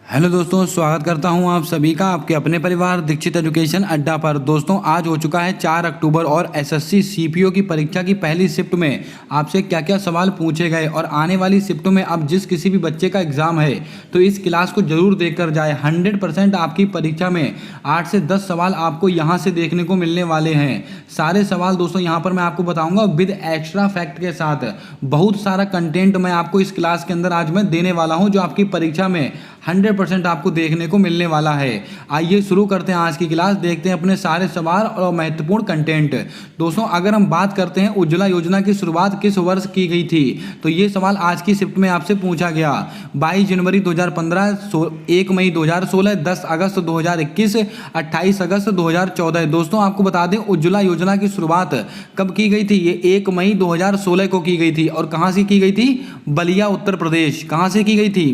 Hello दोस्तों, स्वागत करता हूं आप सभी का आपके अपने परिवार दीक्षित एजुकेशन अड्डा पर। दोस्तों, आज हो चुका है 4 अक्टूबर और एसएससी सीपीओ की परीक्षा की पहली शिफ्ट में आपसे क्या क्या सवाल पूछे गए और आने वाली शिफ्टों में अब जिस किसी भी बच्चे का एग्जाम है तो इस क्लास को जरूर देखकर जाए। 100% आपकी परीक्षा में 8 से 10 सवाल आपको यहाँ से देखने को मिलने वाले हैं। सारे सवाल दोस्तों यहाँ पर मैं आपको बताऊँगा विद एक्स्ट्रा फैक्ट के साथ। बहुत सारा कंटेंट मैं आपको इस क्लास के अंदर आज मैं देने वाला हूँ जो आपकी परीक्षा में 100% आपको देखने को मिलने वाला है। आइए शुरू करते हैं आज की क्लास, देखते हैं अपने सारे सवाल और महत्वपूर्ण कंटेंट। दोस्तों, अगर हम बात करते हैं उज्ज्वला योजना की शुरुआत किस वर्ष की गई थी तो ये सवाल आज की शिफ्ट में आपसे पूछा गया। 22 जनवरी 2015, 1 मई 2016, 10 अगस्त 2021, 28 अगस्त 2014। दोस्तों, आपको बता दें उज्ज्वला योजना की शुरुआत कब की गई थी। ये 1 मई 2016 को की गई थी। और कहाँ से की गई थी? बलिया, उत्तर प्रदेश। कहाँ से की गई थी?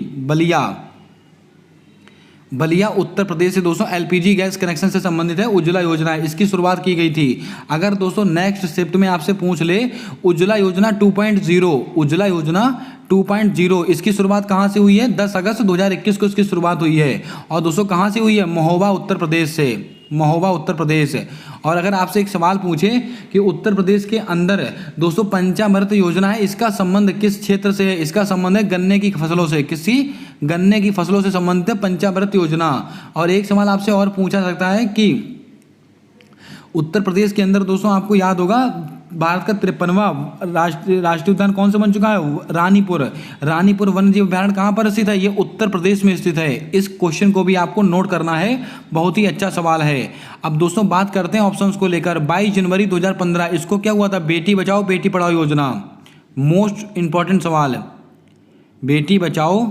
बलिया उत्तर प्रदेश से दोस्तों एलपीजी गैस कनेक्शन से संबंधित है उज्ज्वला योजना, इसकी शुरुआत की गई थी। अगर दोस्तों नेक्स्ट शिफ्ट में आपसे पूछ ले उज्ज्वला योजना 2.0, उज्ज्वला योजना 2.0 इसकी शुरुआत कहाँ से हुई है? 10 अगस्त 2021 को इसकी शुरुआत हुई है। और दोस्तों कहाँ से हुई है? महोबा उत्तर प्रदेश से, महोबा उत्तर प्रदेश। और अगर आपसे एक सवाल पूछे कि उत्तर प्रदेश के अंदर दोस्तों पंचामृत योजना है, इसका संबंध किस क्षेत्र से है? इसका संबंध है गन्ने की फसलों से। किसी गन्ने की फसलों से संबंधित है पंचामृत योजना। और एक सवाल आपसे और पूछा सकता है कि उत्तर प्रदेश के अंदर दोस्तों आपको याद होगा भारत का 53वां राष्ट्रीय उद्यान कौन सा बन चुका है? रानीपुर वन्यजीव अभयारण्य कहाँ पर स्थित है? ये उत्तर प्रदेश में स्थित है। इस क्वेश्चन को भी आपको नोट करना है, बहुत ही अच्छा सवाल है। अब दोस्तों बात करते हैं ऑप्शंस को लेकर। 22 जनवरी 2015 इसको क्या हुआ था? बेटी बचाओ बेटी पढ़ाओ योजना। मोस्ट इंपॉर्टेंट सवाल, बेटी बचाओ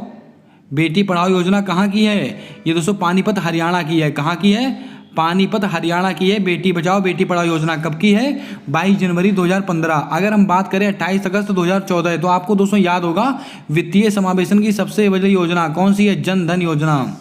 बेटी पढ़ाओ योजना कहाँ की है? ये दोस्तों पानीपत हरियाणा की है। कहाँ की है? पानीपत हरियाणा की है बेटी बचाओ बेटी पढ़ाओ योजना। कब की है? 22 जनवरी 2015। अगर हम बात करें 28 अगस्त 2014 तो आपको दोस्तों याद होगा वित्तीय समावेशन की सबसे बड़ी योजना कौन सी है? जन धन योजना।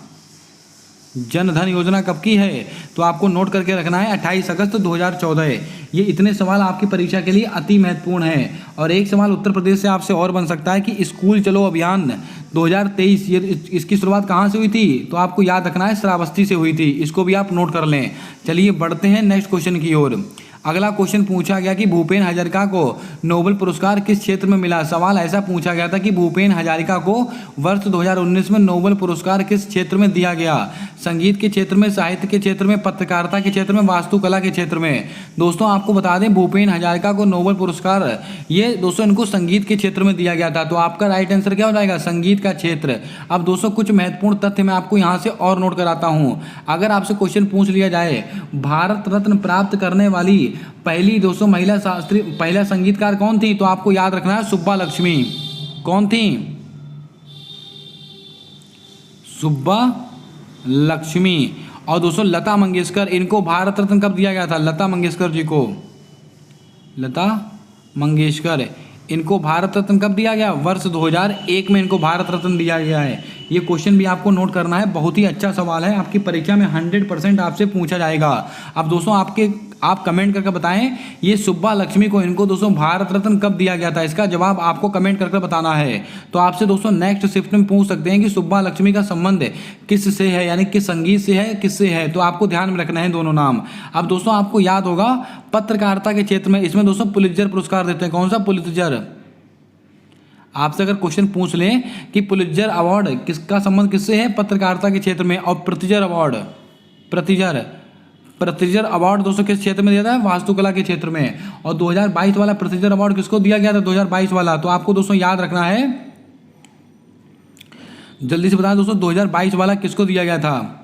जन धन योजना कब की है? तो आपको नोट करके रखना है 28 अगस्त 2014। ये इतने सवाल आपकी परीक्षा के लिए अति महत्वपूर्ण है। और एक सवाल उत्तर प्रदेश से आपसे और बन सकता है कि स्कूल चलो अभियान 2023 ये इसकी शुरुआत कहाँ से हुई थी? तो आपको याद रखना है श्रावस्ती से हुई थी। इसको भी आप नोट कर लें। चलिए बढ़ते हैं नेक्स्ट क्वेश्चन की ओर। अगला क्वेश्चन पूछा गया कि भूपेन हजारिका को नोबेल पुरस्कार किस क्षेत्र में मिला? सवाल ऐसा पूछा गया था कि भूपेन हजारिका को वर्ष 2019 में नोबेल पुरस्कार किस क्षेत्र में दिया गया? संगीत के क्षेत्र में, साहित्य के क्षेत्र में, पत्रकारिता के क्षेत्र में, वास्तुकला के क्षेत्र में। दोस्तों आपको बता दें भूपेन हजारिका को नोबेल पुरस्कार ये दोस्तों इनको संगीत के क्षेत्र में दिया गया था। तो आपका राइट आंसर क्या हो जाएगा? संगीत का क्षेत्र। अब दोस्तों कुछ महत्वपूर्ण तथ्य मैं आपको यहाँ से और नोट कराता हूँ। अगर आपसे क्वेश्चन पूछ लिया जाए भारत रत्न प्राप्त करने वाली पहली दोस्तों महिला शास्त्रीय पहला संगीतकार कौन थी? तो आपको याद रखना है सुब्बा लक्ष्मी। कौन थी? सुब्बा लक्ष्मी। और दोस्तों लता मंगेशकर, इनको भारत रत्न कब दिया गया था? लता मंगेशकर जी को, लता मंगेशकर इनको भारत रत्न कब दिया गया? वर्ष 2001 में इनको भारत रत्न दिया गया है। ये क्वेश्चन भी आपको नोट करना है, बहुत ही अच्छा सवाल है, आपकी परीक्षा में 100% आपसे पूछा जाएगा। अब दोस्तों आप कमेंट करके बताएं ये सुब्बा लक्ष्मी को इनको दोस्तों भारत रत्न कब दिया गया था? इसका जवाब आपको कमेंट करके बताना है। तो आपसे दोस्तों नेक्स्ट शिफ्ट में पूछ सकते हैं कि सुब्बा लक्ष्मी का संबंध किस से है, यानी किस संगीत से है, किससे है? तो आपको ध्यान में रखना है दोनों नाम। अब दोस्तों आपको याद होगा पत्रकारिता के क्षेत्र में इसमें दोस्तों पुलित्जर पुरस्कार देते हैं। कौन सा? पुलित्जर। आपसे अगर क्वेश्चन पूछ लें कि पुलित्जर अवार्ड किसका संबंध किससे है? पत्रकारिता के क्षेत्र में। और प्रित्जर अवार्ड, प्रित्जर अवार्ड दोस्तों किस क्षेत्र में दिया था? वास्तुकला के क्षेत्र में। और 2022 वाला प्रित्जर अवार्ड किसको दिया गया था? 2022 वाला। तो आपको दोस्तों याद रखना है, जल्दी से बताएं दोस्तों 2022 वाला किसको दिया गया था?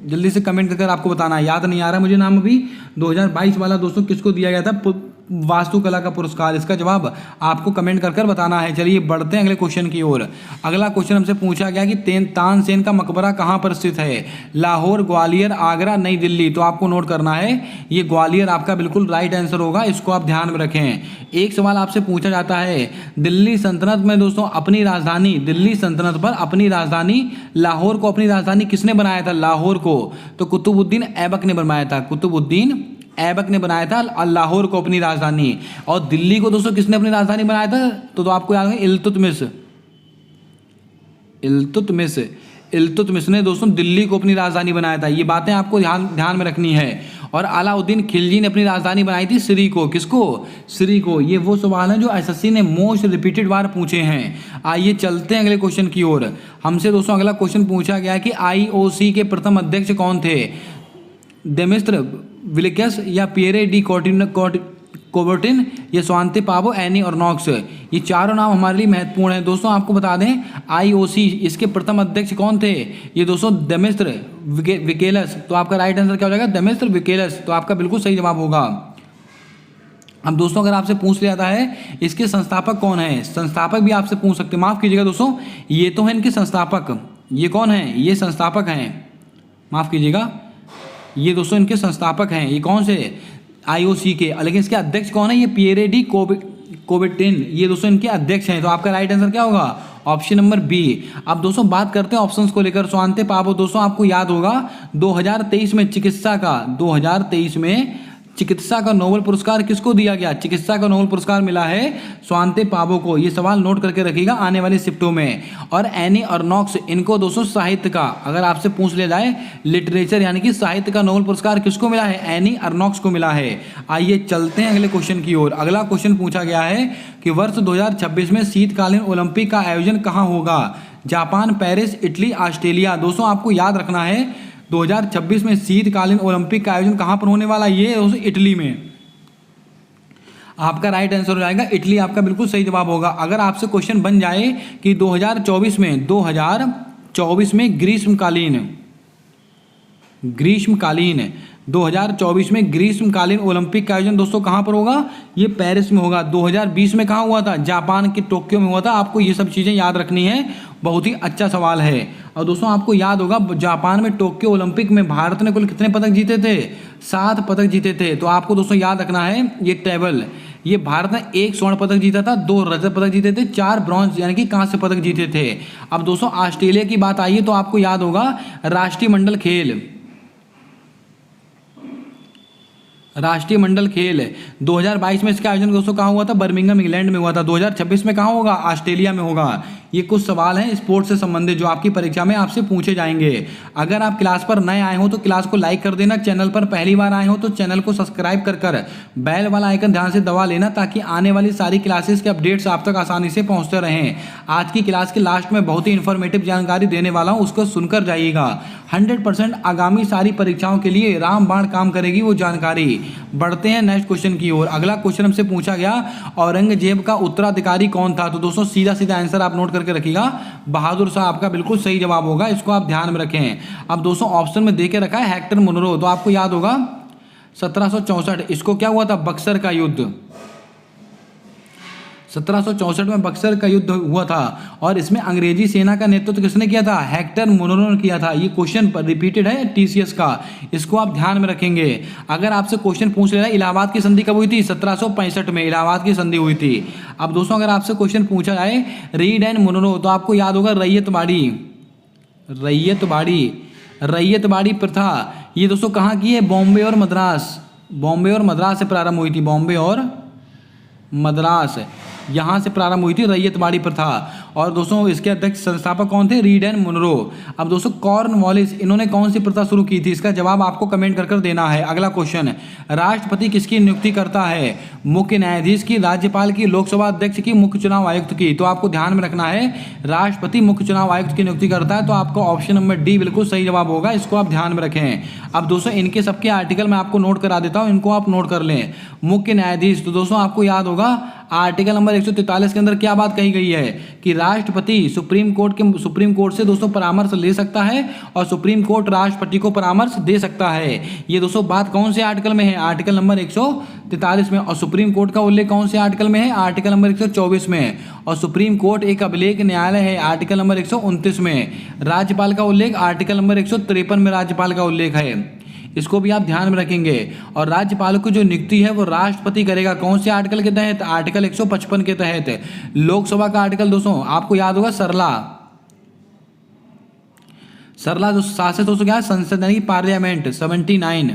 जल्दी से कमेंट करके आपको बताना है। याद नहीं आ रहा मुझे नाम अभी। 2022 वाला दोस्तों किसको दिया गया था? वास्तुकला का पुरस्कार। इसका जवाब आपको कमेंट कर बताना है। चलिए बढ़ते हैं अगले क्वेश्चन की ओर। अगला क्वेश्चन हमसे पूछा गया कि तानसेन का मकबरा कहाँ पर स्थित है? लाहौर, ग्वालियर, आगरा, नई दिल्ली। तो आपको नोट करना है ये ग्वालियर आपका बिल्कुल राइट आंसर होगा, इसको आप ध्यान में रखें। एक सवाल आपसे पूछा जाता है दिल्ली सल्तनत में दोस्तों अपनी राजधानी, दिल्ली सल्तनत पर अपनी राजधानी लाहौर को अपनी राजधानी किसने बनाया था? लाहौर को तो कुतुबुद्दीन ऐबक ने बनवाया था। कुतुबुद्दीन ऐबक ने बनाया था लाहौर को अपनी राजधानी। और दिल्ली को दोस्तों किसने अपनी राजधानी बनाया था? तो आपको याद है इल्तुतमिश। इल्तुतमिश ने दोस्तों दिल्ली को अपनी राजधानी बनाया था। ये बातें आपको ध्यान में रखनी है। और अलाउद्दीन खिलजी ने अपनी राजधानी बनाई थी सिरी को। किसको? सिरी को। ये वो सवाल है जो एसएससी ने मोस्ट रिपीटेड बार पूछे हैं। आइए चलते हैं अगले क्वेश्चन की ओर। हमसे दोस्तों अगला क्वेश्चन पूछा गया कि आईओसी के प्रथम अध्यक्ष कौन थे? देमेस्त्र विलियस या पियरे डी कोबर्टिन, ये स्वांति पावो, एनी और नॉक्स। ये चारों नाम हमारे लिए महत्वपूर्ण हैं। दोस्तों आपको बता दें आईओसी इसके प्रथम अध्यक्ष कौन थे? ये दोस्तों देमेस्त्र विकेलस। तो आपका राइट आंसर क्या हो जाएगा? देमेस्त्र विकेलस। तो आपका बिल्कुल सही जवाब होगा। अब दोस्तों अगर आपसे पूछ लिया जाता है इसके संस्थापक कौन है, संस्थापक भी आपसे पूछ सकते हैं। माफ कीजिएगा दोस्तों, ये तो है इनके संस्थापक। ये कौन है? ये संस्थापक हैं। माफ कीजिएगा, ये दोस्तों इनके संस्थापक हैं। ये कौन से? आईओसी के। लेकिन इसके अध्यक्ष कौन है? ये पियरे डी कोबर्टिन। ये दोस्तों इनके अध्यक्ष हैं। तो आपका राइट आंसर क्या होगा? Option number B. अब दोस्तों बात करते हैं ऑप्शंस को लेकर। स्वांति पावो दोस्तों आपको याद होगा 2023 में चिकित्सा का 2023 में चिकित्सा का नोबेल पुरस्कार किसको दिया गया? चिकित्सा का नोबेल पुरस्कार मिला है स्वांति पावो को। ये सवाल नोट करके रखिएगा आने वाली शिफ्टों में। और एनी और नॉक्स इनको दोस्तों साहित्य का, अगर आपसे पूछ लिया जाए लिटरेचर यानी कि साहित्य का नोबेल पुरस्कार किसको मिला है? एनी और नॉक्स को मिला है। आइए चलते हैं अगले क्वेश्चन की ओर। अगला क्वेश्चन पूछा गया है कि वर्ष 2026 में शीतकालीन ओलंपिक का आयोजन कहाँ होगा? Japan, Paris, Italy, Australia. दोस्तों आपको याद रखना है 2026 में शीतकालीन ओलंपिक का आयोजन कहाँ पर होने वाला है? ये इटली में। आपका राइट आंसर हो जाएगा इटली। आपका बिल्कुल सही जवाब होगा। अगर आपसे क्वेश्चन बन जाए कि 2024 में ग्रीष्मकालीन ओलंपिक का आयोजन दोस्तों कहाँ पर होगा? ये पेरिस में होगा। 2020 में कहाँ हुआ था? जापान के टोक्यो में हुआ था। आपको ये सब चीज़ें याद रखनी है। बहुत ही अच्छा सवाल है। और दोस्तों आपको याद होगा जापान में टोक्यो ओलंपिक में भारत ने कुल कितने पदक जीते थे? 7 पदक जीते थे। तो आपको दोस्तों याद रखना है ये टेबल। ये भारत ने 1 स्वर्ण पदक जीता था, 2 रजत पदक जीते थे, 4 ब्रॉन्ज यानी कि कांस्य पदक जीते थे। अब दोस्तों ऑस्ट्रेलिया की बात आई है तो आपको याद होगा राष्ट्रीय मंडल खेल 2022 में इसका आयोजन दोस्तों कहाँ हुआ था? बर्मिंघम इंग्लैंड में हुआ था। 2026 में कहाँ होगा? ऑस्ट्रेलिया में होगा। ये कुछ सवाल हैं स्पोर्ट्स से संबंधित जो आपकी परीक्षा में आपसे पूछे जाएंगे। अगर आप क्लास पर नए आए हो तो क्लास को लाइक कर देना। चैनल पर पहली बार आए हो तो चैनल को सब्सक्राइब कर बेल वाला आइकन ध्यान से दबा लेना ताकि आने वाली सारी क्लासेस के अपडेट्स आप तक आसानी से पहुँचते रहें। आज की क्लास के लास्ट में बहुत ही इन्फॉर्मेटिव जानकारी देने वाला हूँ, उसको सुनकर जाइएगा। 100% आगामी सारी परीक्षाओं के लिए रामबाण काम करेगी वो जानकारी। बढ़ते हैं नेक्स्ट क्वेश्चन की ओर। अगला क्वेश्चन हमसे पूछा गया औरंगजेब का उत्तराधिकारी कौन था? तो दोस्तों सीधा आंसर आप नोट करके रखिएगा, बहादुर शाह। आपका बिल्कुल सही जवाब होगा। इसको आप ध्यान में रखें। अब दोस्तों ऑप्शन में देके रखा है हेक्टर मुनरो। तो आपको याद होगा 1764 इसको क्या हुआ था? बक्सर का युद्ध। 1764 में बक्सर का युद्ध हुआ था और इसमें अंग्रेजी सेना का नेतृत्व किसने किया था? हेक्टर मुनरो ने किया था। ये क्वेश्चन रिपीटेड है टीसीएस का, इसको आप ध्यान में रखेंगे। अगर आपसे क्वेश्चन पूछ ले रहा है इलाहाबाद की संधि कब हुई थी? 1765 में इलाहाबाद की संधि हुई थी। अब दोस्तों अगर आपसे क्वेश्चन पूछा जाए रीड एंड मुनरो तो आपको याद होगा रैयतबाड़ी प्रथा। ये दोस्तों कहाँ की है? बॉम्बे और मद्रास से प्रारंभ हुई थी। बॉम्बे और मद्रास यहाँ से प्रारंभ हुई थी रैयतबाड़ी प्रथा। और दोस्तों इसके अध्यक्ष संस्थापक कौन थे? Reed and Munro. अब दोस्तों कॉर्नवालिस इन्होंने कौन सी प्रथा शुरू की थी? इसका जवाब आपको कमेंट कर देना है। अगला क्वेश्चन, राष्ट्रपति किसकी नियुक्ति करता है? मुख्य न्यायाधीश की, राज्यपाल की, लोकसभा अध्यक्ष की, मुख्य चुनाव आयुक्त की। तो आपको ध्यान में रखना है राष्ट्रपति मुख्य चुनाव आयुक्त की नियुक्ति करता है। तो आपका ऑप्शन नंबर डी बिल्कुल सही जवाब होगा। इसको आप ध्यान में रखें। अब दोस्तों इनके सबके आर्टिकल मैं आपको नोट करा देता हूँ, इनको आप नोट कर लें। मुख्य न्यायाधीश, तो दोस्तों आपको याद होगा आर्टिकल नंबर 143 के अंदर क्या बात कही गई है कि राष्ट्रपति सुप्रीम कोर्ट से दोस्तों परामर्श ले सकता है और सुप्रीम कोर्ट राष्ट्रपति को परामर्श दे सकता है। ये दोस्तों बात कौन से आर्टिकल में है? आर्टिकल नंबर 143 में। और सुप्रीम कोर्ट का उल्लेख कौन से आर्टिकल में है? आर्टिकल नंबर 124 में। और सुप्रीम कोर्ट एक अभिलेख न्यायालय है आर्टिकल नंबर 129 में। राज्यपाल का उल्लेख आर्टिकल नंबर 153 में राज्यपाल का उल्लेख है। इसको भी आप ध्यान में रखेंगे। और राज्यपाल की जो नियुक्ति है वो राष्ट्रपति करेगा। कौन से आर्टिकल के तहत? आर्टिकल 155 के तहत। लोकसभा का आर्टिकल दोस्तों आपको याद होगा सरला जो शासित दोस्तों क्या है? संसद यानी पार्लियामेंट 79,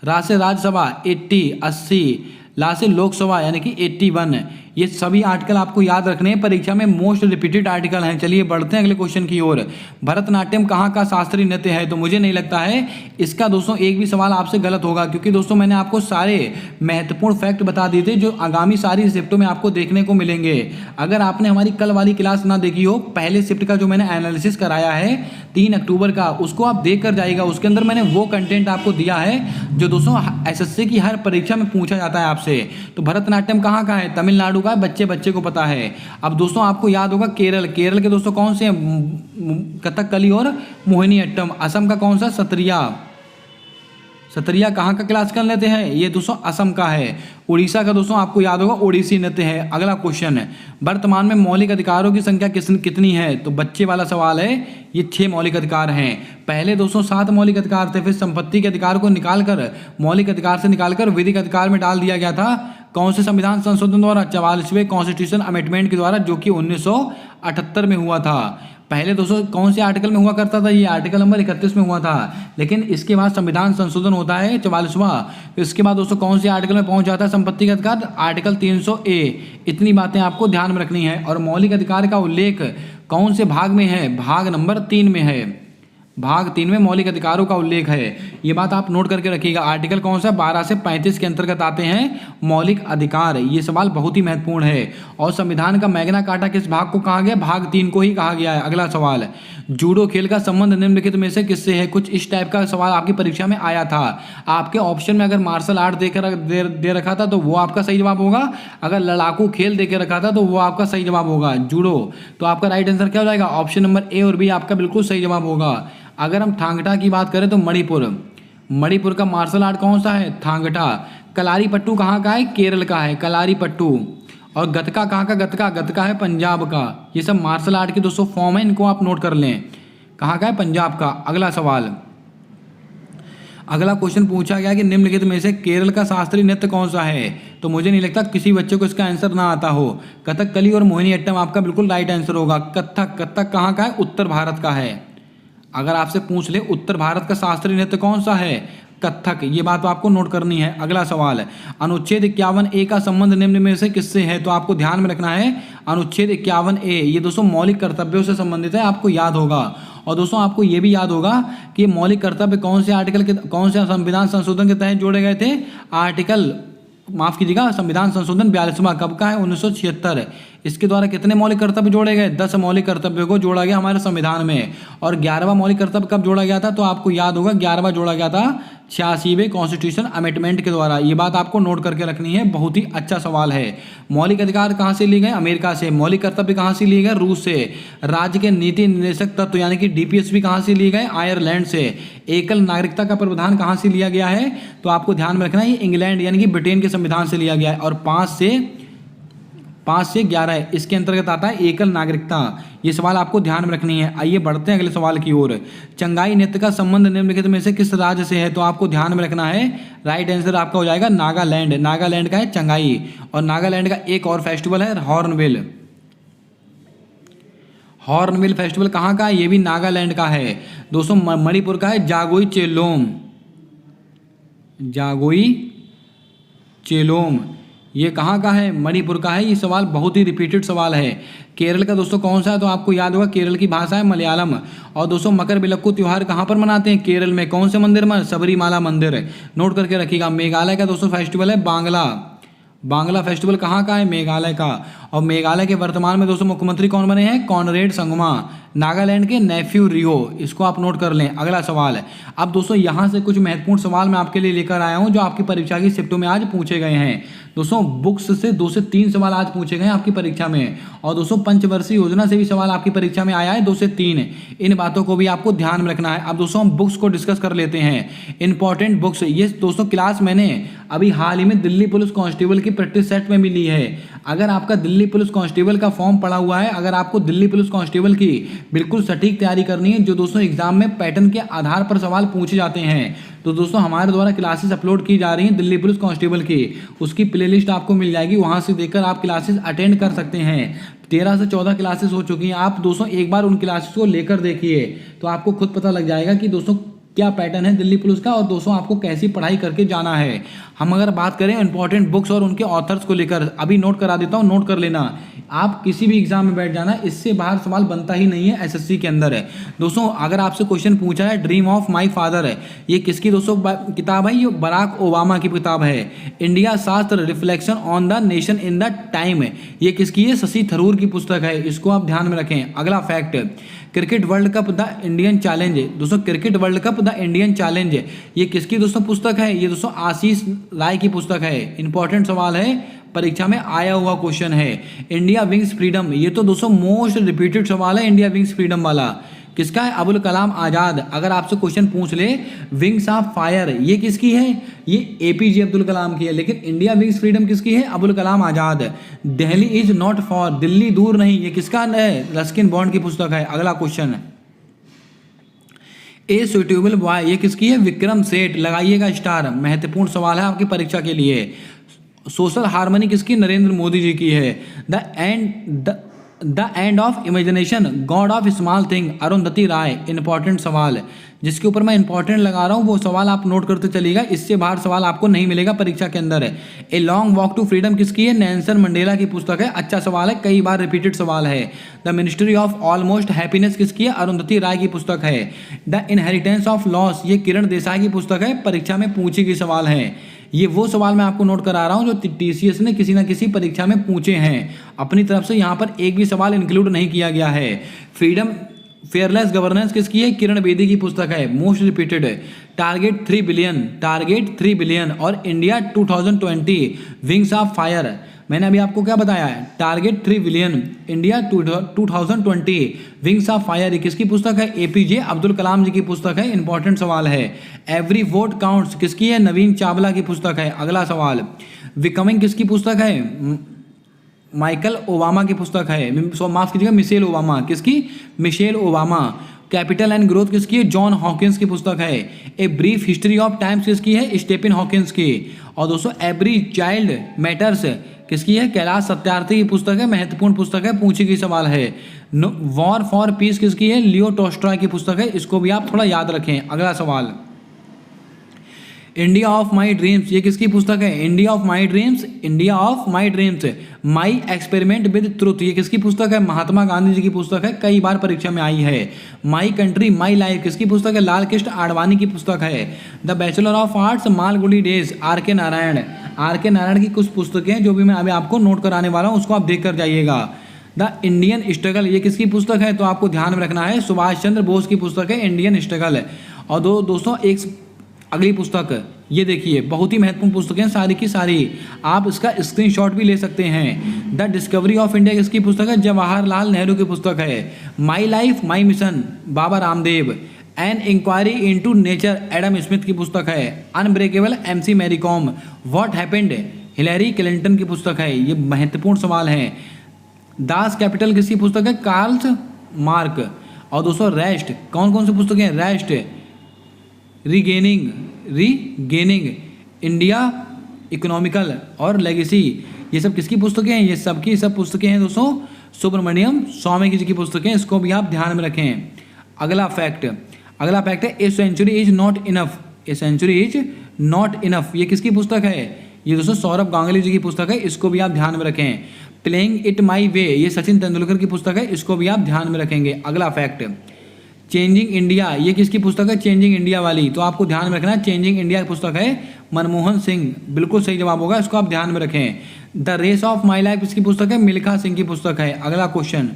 राज्यसभा 80, ला से लोकसभा यानी कि 81। ये सभी आर्टिकल आपको याद रखने हैं, परीक्षा में मोस्ट रिपीटेड आर्टिकल हैं। चलिए बढ़ते हैं अगले क्वेश्चन की ओर। भरतनाट्यम कहाँ का शास्त्रीय नृत्य है? तो मुझे नहीं लगता है इसका दोस्तों एक भी सवाल आपसे गलत होगा, क्योंकि दोस्तों मैंने आपको सारे महत्वपूर्ण फैक्ट बता दिए थे जो आगामी सारी शिफ्टों में आपको देखने को मिलेंगे। अगर आपने हमारी कल वाली क्लास ना देखी हो, पहले शिफ्ट का जो मैंने एनालिसिस कराया है 3 अक्टूबर का, उसको आप देख कर जाइएगा। उसके अंदर मैंने वो कंटेंट आपको दिया है जो दोस्तों एसएससी की हर परीक्षा में पूछा जाता है आपसे। तो भरतनाट्यम कहाँ का है? तमिलनाडु का है, बच्चे बच्चे को पता है। अब दोस्तों आपको याद होगा केरल के दोस्तों कौन से हैं? कथकली और मोहिनीअट्टम। असम का कौन सा? सत्रिया कहाँ का क्लासिकल नृत्य है? ये दोस्तों असम का है। उड़ीसा का दोस्तों आपको याद होगा ओडिसी नृत्य है। अगला क्वेश्चन है, वर्तमान में मौलिक अधिकारों की संख्या कितनी है? तो बच्चे वाला सवाल है। ये 6 मौलिक अधिकार हैं। पहले दोस्तों 7 मौलिक अधिकार थे, फिर संपत्ति के अधिकार को निकालकर मौलिक अधिकार से निकालकर विधिक अधिकार में डाल दिया गया था। कौन से संविधान संशोधन द्वारा? 44वें कॉन्स्टिट्यूशन अमेंडमेंट के द्वारा, जो कि 1978 में हुआ था। पहले दोस्तों कौन से आर्टिकल में हुआ करता था? ये आर्टिकल नंबर 31 में हुआ था, लेकिन इसके बाद संविधान संशोधन होता है 44वां। इसके बाद दोस्तों कौन से आर्टिकल में पहुंच जाता है संपत्ति का अधिकार? Article 300A। इतनी बातें आपको ध्यान में रखनी है। और मौलिक अधिकार का उल्लेख कौन से भाग में है? भाग नंबर 3 में है। भाग 3 में मौलिक अधिकारों का उल्लेख है। ये बात आप नोट करके रखिएगा। आर्टिकल कौन सा? 12 से 35 के अंतर्गत आते हैं मौलिक अधिकार। ये सवाल बहुत ही महत्वपूर्ण है। और संविधान का मैग्ना कार्टा किस भाग को कहा गया? भाग 3 को ही कहा गया है। अगला सवाल, जूडो खेल का संबंध निम्नलिखित में से किससे है? कुछ इस टाइप का सवाल आपकी परीक्षा में आया था। आपके ऑप्शन में अगर मार्शल आर्ट दे रखा था तो वो आपका सही जवाब होगा। अगर लड़ाकू खेल दे के रखा था तो वो आपका सही जवाब होगा जूडो। तो आपका राइट आंसर क्या हो जाएगा? ऑप्शन नंबर ए और बी आपका बिल्कुल सही जवाब होगा। अगर हम थांगटा की बात करें तो मणिपुर का मार्शल आर्ट कौन सा है? थांगटा। कलारी पट्टू कहाँ का है? केरल का है कलारी पट्टू। और गतका कहाँ का? गतका है पंजाब का। ये सब मार्शल आर्ट के दोस्तों फॉर्म है, इनको आप नोट कर लें। कहाँ का है? पंजाब का। अगला सवाल, अगला क्वेश्चन पूछा गया कि निम्नलिखित में से केरल का शास्त्रीय नृत्य कौन सा है? तो मुझे नहीं लगता किसी बच्चे को इसका आंसर ना आता हो। कथकली और मोहिनीअट्टम आपका बिल्कुल राइट आंसर होगा। कथक कहाँ का है? उत्तर भारत का है। अगर आपसे पूछ ले उत्तर भारत का शास्त्रीय नृत्य कौन सा है? कथक। ये बात तो आपको नोट करनी है। अगला सवाल है, अनुच्छेद 51A का संबंध निम्न में से किससे है? तो आपको ध्यान में रखना है अनुच्छेद 51A ये दोस्तों मौलिक कर्तव्यों से संबंधित है, आपको याद होगा। और दोस्तों आपको ये भी याद होगा कि मौलिक कर्तव्य कौन से आर्टिकल के, कौन से संविधान संशोधन के तहत जोड़े गए थे? संविधान संशोधन 42वां कब का है? 1976। इसके द्वारा कितने मौलिक कर्तव्य जोड़े गए? 10 मौलिक कर्तव्यों को जोड़ा गया हमारे संविधान में। और 11वां मौलिक कर्तव्य कब जोड़ा गया था? तो आपको याद होगा 11वां जोड़ा गया था 86वें कॉन्स्टिट्यूशन अमेंडमेंट के द्वारा। ये बात आपको नोट करके रखनी है, बहुत ही अच्छा सवाल है। मौलिक अधिकार कहाँ से लिए गए? अमेरिका से। मौलिक कर्तव्य कहाँ से लिए गए? रूस से। राज्य के नीति निर्देशक तत्व यानी कि DPSP कहाँ से लिए गए? आयरलैंड से। एकल नागरिकता का प्रावधान कहाँ से लिया गया है? तो आपको ध्यान में रखना है इंग्लैंड यानी कि ब्रिटेन के संविधान से लिया गया है। और 5 से 11 है, इसके अंतर्गत आता है एकल नागरिकता। ये सवाल आपको ध्यान में रखनी है। आइए बढ़ते हैं अगले सवाल की ओर। चंगाई नृत्य का संबंध निम्नलिखित में से किस राज्य से है? तो आपको ध्यान में रखना है, राइट आंसर आपका हो जाएगा नागालैंड। नागालैंड का है चंगाई। और नागालैंड का एक और फेस्टिवल है हॉर्नबिल। हॉर्नबिल फेस्टिवल कहाँ का है? ये भी नागालैंड का है। दोस्तों मणिपुर का है जागोई चेलोम। ये कहाँ का है? मणिपुर का है। ये सवाल बहुत ही रिपीटेड सवाल है। केरल का दोस्तों कौन सा है? तो आपको याद होगा केरल की भाषा है मलयालम। और दोस्तों मकर बिलक्कू त्योहार कहाँ पर मनाते हैं? केरल में। कौन से मंदिर में? सबरीमाला मंदिर। नोट करके रखिएगा। मेघालय का दोस्तों फेस्टिवल है बांग्ला फेस्टिवल कहाँ का है? मेघालय का। और मेघालय के वर्तमान में दोस्तों मुख्यमंत्री कौन बने हैं? कॉनरेड संगमा। नागालैंड के नेफ्यू रियो। इसको आप नोट कर लें। अगला सवाल है, अब दोस्तों यहाँ से कुछ महत्वपूर्ण सवाल मैं आपके लिए लेकर आया हूँ जो आपकी परीक्षा की शिफ्टों में आज पूछे गए हैं। दोस्तों बुक्स से 2 से 3 सवाल आज पूछे गए हैं आपकी परीक्षा में। और दोस्तों पंचवर्षीय योजना से भी सवाल आपकी परीक्षा में आया है 2 से 3। इन बातों को भी आपको ध्यान में रखना है। अब दोस्तों हम बुक्स को डिस्कस कर लेते हैं। इंपॉर्टेंट बुक्स, ये दोस्तों क्लास मैंने अभी हाल ही में दिल्ली पुलिस कांस्टेबल की प्रैक्टिस सेट में भी ली है। अगर आपका दिल्ली पुलिस कांस्टेबल का फॉर्म पड़ा हुआ है, अगर आपको दिल्ली पुलिस कांस्टेबल की बिल्कुल सटीक तैयारी करनी है जो दोस्तों एग्जाम में पैटर्न के आधार पर सवाल पूछे जाते हैं, तो दोस्तों हमारे द्वारा क्लासेस अपलोड की जा रही हैं दिल्ली पुलिस कांस्टेबल की। उसकी प्लेलिस्ट आपको मिल जाएगी, वहां से देखकर आप क्लासेस अटेंड कर सकते हैं। 13 से 14 क्लासेस हो चुकी हैं। आप दोस्तों एक बार उन क्लासेस को लेकर देखिए तो आपको खुद पता लग जाएगा कि दोस्तों क्या पैटर्न है दिल्ली पुलिस का और दोस्तों आपको कैसी पढ़ाई करके जाना है। हम अगर बात करें इंपॉर्टेंट बुक्स और उनके ऑथर्स को लेकर, अभी नोट करा देता हूँ, नोट कर लेना। आप किसी भी एग्जाम में बैठ जाना, इससे बाहर सवाल बनता ही नहीं है, एसएससी के अंदर है। दोस्तों अगर आपसे क्वेश्चन पूछा है ड्रीम ऑफ माय फादर है, ये किसकी दोस्तों किताब है? ये बराक ओबामा की किताब है। इंडिया शास्त्र reflection on the nation in the time, ये किसकी है? शशि थरूर की पुस्तक है, इसको आप ध्यान में रखें। अगला fact, cricket world cup the Indian challenge, दोस्तों cricket world cup the Indian challenge, ये किसकी दोस्तों पुस्तक है? ये दोस्तों आशीष राय की पुस्तक है। इंपॉर्टेंट सवाल है, परीक्षा में आया हुआ क्वेश्चन है। इंडिया विंग्स फ्रीडम, ये तो दोस्तों मोस्ट रिपीटेड सवाल है, इंडिया विंग्स फ्रीडम वाला किसका है? अबुल कलाम आज़ाद। अगर आपसे क्वेश्चन पूछ ले विंग्स ऑफ फायर, ये किसकी है? ये एपीजे अब्दुल कलाम की है। लेकिन इंडिया विंग्स फ्रीडम किसकी है? Abul Kalam Azad. Delhi is not far, Delhi दूर नहीं, ये किसका है? रस्किन बॉन्ड की पुस्तक है। अगला क्वेश्चन, ए सुटेबल बॉय, ये किसकी है? विक्रम सेठ। लगाइएगा स्टार, महत्वपूर्ण सवाल है आपकी परीक्षा के लिए। सोशल हार्मनी किसकी? नरेंद्र मोदी जी की है। The end of imagination, god of small thing, Arundhati Roy. Important सवाल जिसके ऊपर मैं इंपॉर्टेंट लगा रहा हूँ वो सवाल आप नोट करते चलिएगा, इससे बाहर सवाल आपको नहीं मिलेगा परीक्षा के अंदर। है a long walk to freedom किसकी है? नेल्सन मंडेला की पुस्तक है। अच्छा सवाल है, कई बार रिपीटेड सवाल है। The ministry of almost happiness किसकी है? अरुंधति राय की पुस्तक है। द इनहेरिटेंस ऑफ लॉस, ये किरण देसाई की पुस्तक है, परीक्षा में पूछी गई सवाल है। ये वो सवाल मैं आपको नोट करा रहा हूँ जो टीसीएस ने किसी ना किसी परीक्षा में पूछे हैं। अपनी तरफ से यहाँ पर एक भी सवाल इंक्लूड नहीं किया गया है। फ्रीडम फेयरलेस गवर्नेंस किसकी है? किरण बेदी की पुस्तक है, मोस्ट रिपीटेड है। टारगेट 3 बिलियन और इंडिया 2020 विंग्स ऑफ फायर, मैंने अभी आपको क्या बताया है? Target 3 billion, India 2020 wings of fire, किसकी पुस्तक है? एपीजे अब्दुल कलाम जी की पुस्तक है। इंपॉर्टेंट सवाल है। एवरी वोट काउंट्स किसकी है? नवीन चावला की पुस्तक है। अगला सवाल, बिकमिंग किसकी पुस्तक है? माइकल ओबामा की पुस्तक है, माफ कीजिएगा मिशेल ओबामा। किसकी? Michelle Obama. Capital and growth किसकी है? जॉन हॉकिंस की पुस्तक है। A brief history of times किसकी है? स्टीफन हॉकिंस की। और दोस्तों एवरी चाइल्ड मैटर्स किसकी है? कैलाश सत्यार्थी की पुस्तक है, महत्वपूर्ण पुस्तक है, पूछी गई सवाल है। वॉर फॉर पीस किसकी है? लियो टॉल्स्टॉय की पुस्तक है, इसको भी आप थोड़ा याद रखें। अगला सवाल, इंडिया ऑफ माई ड्रीम्स, ये किसकी पुस्तक है? India of my dreams, my experiment with truth, ये किसकी पुस्तक है? महात्मा गांधी जी की पुस्तक है, कई बार परीक्षा में आई है। माई कंट्री माई लाइफ किसकी पुस्तक है? लाल कृष्ण आडवाणी की पुस्तक है। The bachelor of arts Malgudi days, R K Narayan की कुछ पुस्तकें हैं जो भी मैं अभी आपको नोट कराने वाला हूँ, उसको आप देख कर जाइएगा। द इंडियन स्ट्रगल, ये किसकी पुस्तक है? तो आपको ध्यान में रखना है, सुभाष चंद्र बोस की पुस्तक है, इंडियन स्ट्रगल। और दोस्तों एक अगली पुस्तक, ये देखिए बहुत ही महत्वपूर्ण पुस्तकें सारी की सारी, आप इसका स्क्रीनशॉट भी ले सकते हैं। द डिस्कवरी ऑफ इंडिया किसकी पुस्तक है? जवाहरलाल नेहरू की पुस्तक है। My life my mission, Baba Ramdev. An inquiry into nature, Adam Smith की पुस्तक है। Unbreakable, MC Mary Kom. What happened, Hillary Clinton की पुस्तक है। ये महत्वपूर्ण सवाल है। दास कैपिटल किसकी पुस्तक है? Karl Marx. और दोस्तों रेस्ट, कौन कौन सी पुस्तकें हैं? रेस्ट, रीगेनिंग इंडिया, इकोनॉमिकल और लेगेसी, ये सब किसकी पुस्तकें हैं? ये सब की सब पुस्तकें हैं दोस्तों सुब्रमण्यम स्वामी जी की पुस्तकें, इसको भी आप ध्यान में रखें। अगला फैक्ट है a century is not enough, ये किसकी पुस्तक है? ये दोस्तों सौरभ गांगुली जी की पुस्तक है, इसको भी आप ध्यान में रखें। प्लेइंग इट माई वे, ये सचिन तेंदुलकर की पुस्तक है, इसको भी आप ध्यान में रखेंगे। अगला फैक्ट, चेंजिंग इंडिया, ये किसकी पुस्तक है? चेंजिंग इंडिया वाली, तो आपको ध्यान में रखना, चेंजिंग इंडिया की पुस्तक है, मनमोहन सिंह, बिल्कुल सही जवाब होगा, इसको आप ध्यान में रखें। The race of my life किसकी पुस्तक है? मिल्खा सिंह की पुस्तक है। अगला क्वेश्चन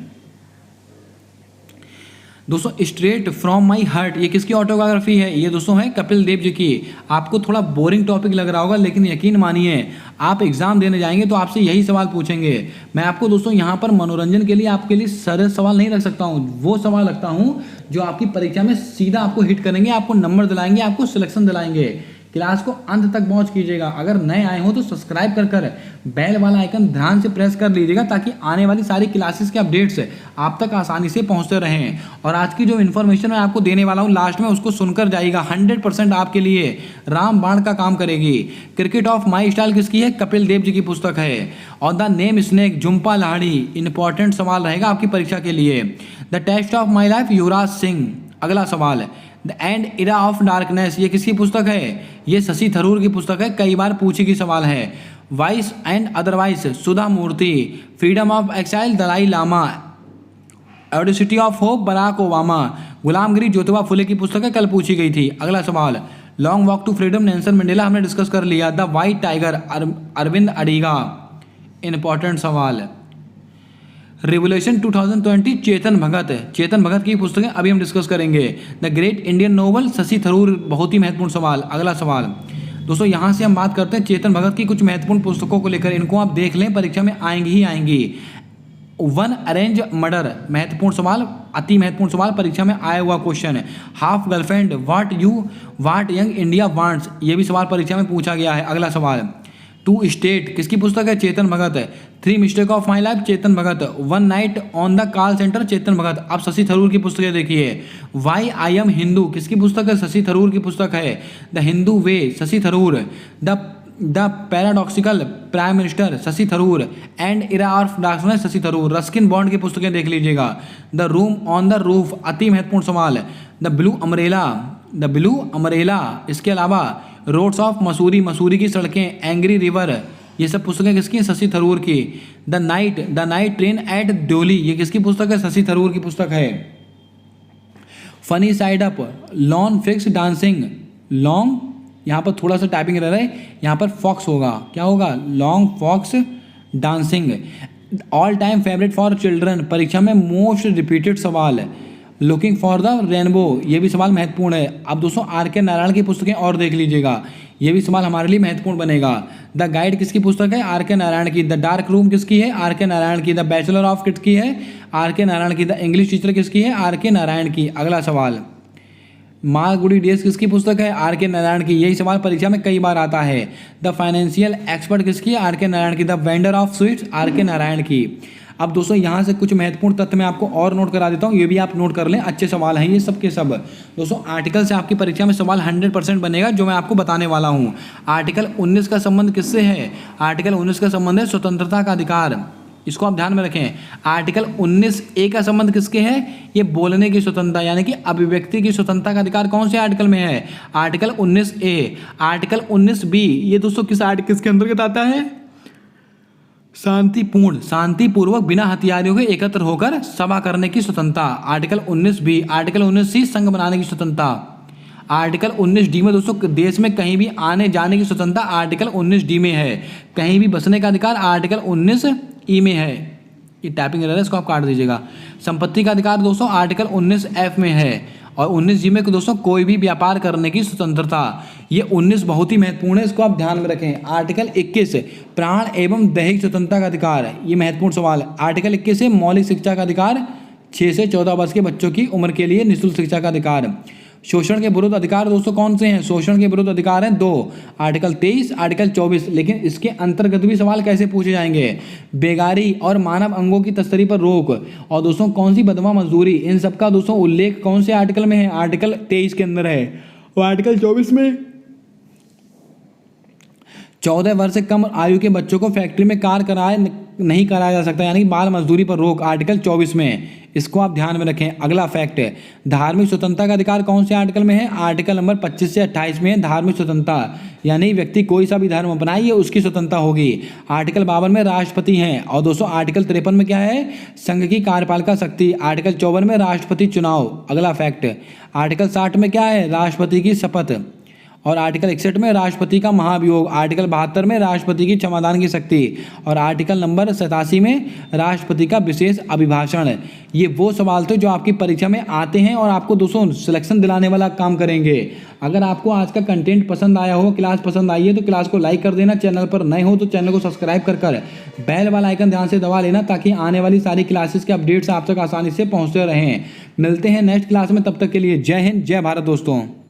दोस्तों, स्ट्रेट फ्रॉम माई हार्ट, ये किसकी ऑटोबायोग्राफी है? ये दोस्तों है कपिल देव जी की। आपको थोड़ा बोरिंग टॉपिक लग रहा होगा, लेकिन यकीन मानिए आप एग्जाम देने जाएंगे तो आपसे यही सवाल पूछेंगे। मैं आपको दोस्तों यहाँ पर मनोरंजन के लिए आपके लिए सरल सवाल नहीं रख सकता हूँ, वो सवाल रखता हूँ जो आपकी परीक्षा में सीधा आपको हिट करेंगे, आपको नंबर दिलाएंगे, आपको सिलेक्शन दिलाएंगे। क्लास को अंत तक वॉच कीजिएगा। अगर नए आए हो तो सब्सक्राइब कर बेल वाला आइकन ध्यान से प्रेस कर लीजिएगा, ताकि आने वाली सारी क्लासेस के अपडेट्स आप तक आसानी से पहुंचते रहें। और आज की जो इन्फॉर्मेशन मैं आपको देने वाला हूं लास्ट में, उसको सुनकर जाइएगा, 100% आपके लिए रामबाण का काम करेगी। क्रिकेट ऑफ माई स्टाइल किसकी है? कपिल देव जी की पुस्तक है। और the name snake, Jhumpa Lahiri, important सवाल रहेगा आपकी परीक्षा के लिए। The test of my life, Yuvraj Singh. अगला सवाल, the end era of darkness, ये किसकी पुस्तक है? ये शशि थरूर की पुस्तक है, कई बार पूछी गई सवाल है। Wise and otherwise, Sudha Murthy. Freedom of exile, Dalai Lama. Audacity of hope, Barack Obama. Gulamgiri, Jyotiba फुले की पुस्तक है, कल पूछी गई थी। अगला सवाल, long walk to freedom, Nelson Mandela, हमने डिस्कस कर लिया। The white tiger, Arvind Adiga. Important सवाल। रिवोल्यूशन 2020, चेतन भगत। चेतन भगत की पुस्तकें अभी हम डिस्कस करेंगे। The great Indian novel, Shashi Tharoor, बहुत ही महत्वपूर्ण सवाल। अगला सवाल दोस्तों, यहाँ से हम बात करते हैं चेतन भगत की कुछ महत्वपूर्ण पुस्तकों को लेकर, इनको आप देख लें, परीक्षा में आएंगी ही आएंगी। वन अरेंज मर्डर, महत्वपूर्ण सवाल, अति महत्वपूर्ण सवाल, परीक्षा में आया हुआ क्वेश्चन है। Half girlfriend, what young India wants, ये भी सवाल परीक्षा में पूछा गया है। अगला सवाल, टू स्टेट, किसकी पुस्तक है? Chetan Bhagat. Three mistake of my life, Chetan Bhagat. One night on the call centre, Chetan Bhagat. अब शशि थरूर की पुस्तकें देखिए। वाई आई एम हिंदू, किसकी पुस्तक है? शशि थरूर की पुस्तक है। The Hindu way, Shashi Tharoor. The paradoxical prime minister, Shashi Tharoor. And era of darkness, Shashi Tharoor. Ruskin bond की पुस्तकें देख लीजिएगा। The room on the roof, अति महत्वपूर्ण सवाल। द ब्लू अमरेला, इसके अलावा रोड्स ऑफ मसूरी, मसूरी की सड़कें। एंग्री रिवर, ये सब पुस्तकें किसकी? शशि थरूर की। द नाइट ट्रेन एट डोली, ये किसकी पुस्तक है? शशि थरूर की पुस्तक है। Funny side up, lawn fix dancing, long, यहाँ पर थोड़ा सा टाइपिंग रह रहा है, यहाँ पर फॉक्स होगा, क्या होगा? Lone fox dancing. All time favourite for children, परीक्षा में मोस्ट रिपीटेड सवाल। लुकिंग फॉर द रेनबो, ये भी सवाल महत्वपूर्ण है। अब दोस्तों R.K. नारायण की पुस्तकें और देख लीजिएगा, ये भी सवाल हमारे लिए महत्वपूर्ण बनेगा। द गाइड किसकी पुस्तक है? R.K. नारायण की। द डार्क रूम किसकी है? R.K. नारायण की। द बैचलर ऑफ किसकी है? R.K. नारायण की। द इंग्लिश टीचर किसकी है? R.K. नारायण की। अगला सवाल, मालगुडी डेज किसकी पुस्तक है? R.K. नारायण की। यही सवाल परीक्षा में कई बार आता है। द फाइनेंशियल एक्सपर्ट किसकी है? R.K. नारायण की। The vendor of sweets, R.K. Narayan की। अब दोस्तों यहाँ से कुछ महत्वपूर्ण तथ्य मैं आपको और नोट करा देता हूँ, ये भी आप नोट कर लें, अच्छे सवाल हैं ये सब के सब। दोस्तों आर्टिकल से आपकी परीक्षा में सवाल 100% बनेगा, जो मैं आपको बताने वाला हूँ। आर्टिकल 19 का संबंध किससे है? आर्टिकल 19 का संबंध है स्वतंत्रता का अधिकार, इसको आप ध्यान में रखें। आर्टिकल 19A का संबंध किसके है? ये बोलने की स्वतंत्रता, यानी कि अभिव्यक्ति की स्वतंत्रता का अधिकार कौन से आर्टिकल में है? Article 19A। आर्टिकल 19B, ये दोस्तों किसके अंतर्गत आता है? शांतिपूर्वक बिना हथियारों के एकत्र होकर सभा करने की स्वतंत्रता, आर्टिकल 19B। आर्टिकल 19C, संघ बनाने की स्वतंत्रता। आर्टिकल 19D में दोस्तों देश में कहीं भी आने जाने की स्वतंत्रता आर्टिकल 19D में है। कहीं भी बसने का अधिकार आर्टिकल 19E में है। ये टाइपिंग एरर है, इसको आप काट दीजिएगा। संपत्ति का अधिकार दोस्तों आर्टिकल 19F में है। और 19G में दोस्तों कोई भी व्यापार करने की स्वतंत्रता, ये 19 बहुत ही महत्वपूर्ण है, इसको आप ध्यान में रखें। आर्टिकल 21, प्राण एवं दैहिक स्वतंत्रता का अधिकार, ये महत्वपूर्ण सवाल है। आर्टिकल 21 से मौलिक शिक्षा का अधिकार, 6 से 14 वर्ष के बच्चों की उम्र के लिए निःशुल्क शिक्षा का अधिकार। शोषण के विरुद्ध अधिकार दोस्तों कौन से हैं? शोषण के विरुद्ध अधिकार हैं 2, आर्टिकल 23, आर्टिकल 24। लेकिन इसके अंतर्गत भी सवाल कैसे पूछे जाएंगे? बेगारी और मानव अंगों की तस्करी पर रोक, और दोस्तों कौन सी बदवा मजदूरी, इन सब का दोस्तों उल्लेख कौन से आर्टिकल में है? आर्टिकल 23 के अंदर है। और आर्टिकल 24 में 14 वर्ष से कम आयु के बच्चों को फैक्ट्री में कार्य नहीं कराया जा सकता, यानी बाल मजदूरी पर रोक, आर्टिकल 24 में, इसको आप ध्यान में रखें। अगला फैक्ट है, धार्मिक स्वतंत्रता का अधिकार कौन से आर्टिकल में है? आर्टिकल नंबर 25 से 28 में है धार्मिक स्वतंत्रता, यानी व्यक्ति कोई सा भी धर्म अपनाए उसकी स्वतंत्रता होगी। आर्टिकल 52 में राष्ट्रपति हैं। और दोस्तों आर्टिकल 53 में क्या है? संघ की कार्यपालिका शक्ति। आर्टिकल 54 में राष्ट्रपति चुनाव। अगला फैक्ट, आर्टिकल 60 में क्या है? राष्ट्रपति की शपथ। और आर्टिकल 61 में राष्ट्रपति का महाभियोग। आर्टिकल 72 में राष्ट्रपति की क्षमादान की शक्ति। और आर्टिकल नंबर 87 में राष्ट्रपति का विशेष अभिभाषण। ये वो सवाल थे जो आपकी परीक्षा में आते हैं और आपको दोस्तों सिलेक्शन दिलाने वाला काम करेंगे। अगर आपको आज का कंटेंट पसंद आया हो, क्लास पसंद आई है, तो क्लास को लाइक कर देना। चैनल पर नए हो तो चैनल को सब्सक्राइब कर बेल वाला आइकन ध्यान से दबा लेना, ताकि आने वाली सारी क्लासेस के अपडेट्स आप तक आसानी से पहुँचते रहें। मिलते हैं नेक्स्ट क्लास में, तब तक के लिए जय हिंद, जय भारत दोस्तों।